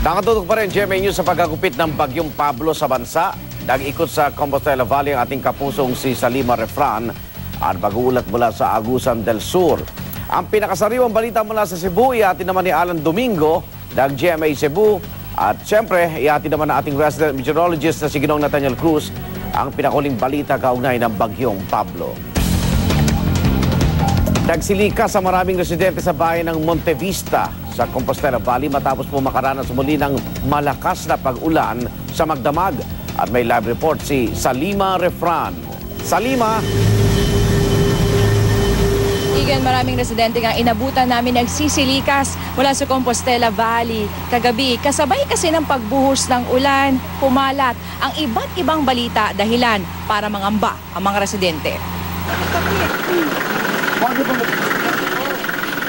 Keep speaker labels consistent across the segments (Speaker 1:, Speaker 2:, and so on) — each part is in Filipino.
Speaker 1: Nakatutok pa rin GMA News sa pagkagupit ng Bagyong Pablo sa bansa. Nag-ikot sa Compostela Valley ang ating kapusong si Salima Refran at pag-uulat mula sa Agusan del Sur. Ang pinakasariwang balita mula sa Cebu, ihatid naman ni Alan Domingo ng GMA Cebu. At siyempre, ihatid naman ng ating resident meteorologist na si Ginong Nathaniel Cruz ang pinakuling balita kaugnay ng Bagyong Pablo. Nagsilika sa maraming residente sa bayan ng Montevista sa Compostela Valley matapos po makaranas muli ng malakas na pag-ulan sa Magdamag. At may live report si Salima Refran. Salima!
Speaker 2: Igan, maraming residente nga inabutan namin nagsisilikas mula sa Compostela Valley. Kagabi, kasabay kasi ng pagbuhos ng ulan, pumalat ang iba't ibang balita dahilan para mangamba ang mga residente.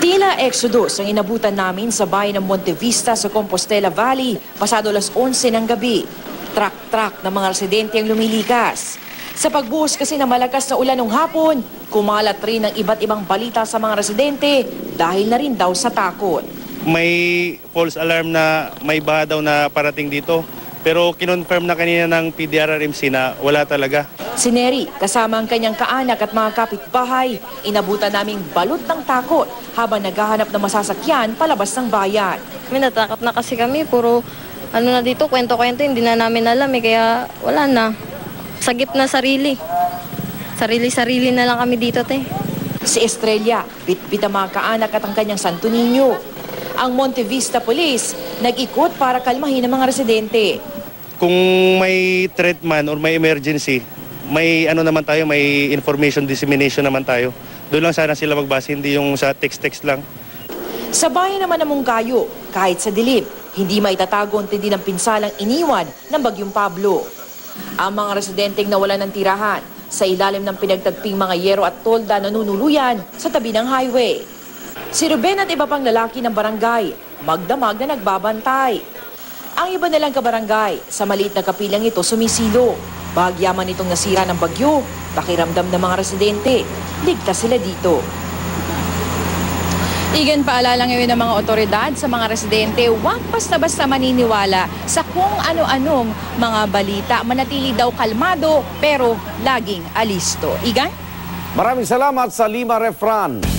Speaker 2: Tila exodus ang inabutan namin sa bayan ng Montevista sa Compostela Valley pasado alas 11 ng gabi. Truck-truck ng mga residente ang lumilikas. Sa pagbuhos kasi ng malakas na ulan ng hapon, kumalat rin ang iba't ibang balita sa mga residente dahil na rin daw sa takot.
Speaker 3: May false alarm na may baha daw na parating dito. Pero kinonfirm na kanina ng PDRRMC na wala talaga.
Speaker 2: Si Neri, kasama ang kanyang kaanak at mga kapitbahay, inabutan naming balot ng takot habang naghahanap ng masasakyan palabas ng bayan.
Speaker 4: Natakot na kasi kami, puro ano na dito, kwento-kwento, hindi na namin alam kaya wala na. Sagip na sarili. Sarili-sarili na lang kami dito, te.
Speaker 2: Si Estrella, bit-bit ang mga kaanak at ang kanyang Santo Niño. Ang Montevista Police, nag-ikot para kalmahin ang mga residente.
Speaker 3: Kung may threat man or may emergency, may ano naman tayo, may information dissemination naman tayo. Doon lang sana sila magbase, hindi yung sa text-text lang.
Speaker 2: Sa bayan naman ng Mungkayo, kahit sa dilim, hindi maitatago ang tindi ng pinsalang iniwan ng Bagyong Pablo. Ang mga residenteng nawalan ng tirahan sa ilalim ng pinagtagping mga yero at tolda na nunuluyan sa tabi ng highway. Si Ruben at iba pang lalaki ng barangay, magdamag na nagbabantay. Ang iba nilang kabarangay, sa maliit na kapilang ito sumisilo. Bahagyaman itong nasira ng bagyo, pakiramdam ng mga residente, ligtas sila dito. Igan, paalala ngayon ng mga otoridad sa mga residente, huwag basta-basta maniniwala sa kung ano-anong mga balita. Manatili daw kalmado pero laging alisto. Igan?
Speaker 1: Maraming salamat, Salima Refran.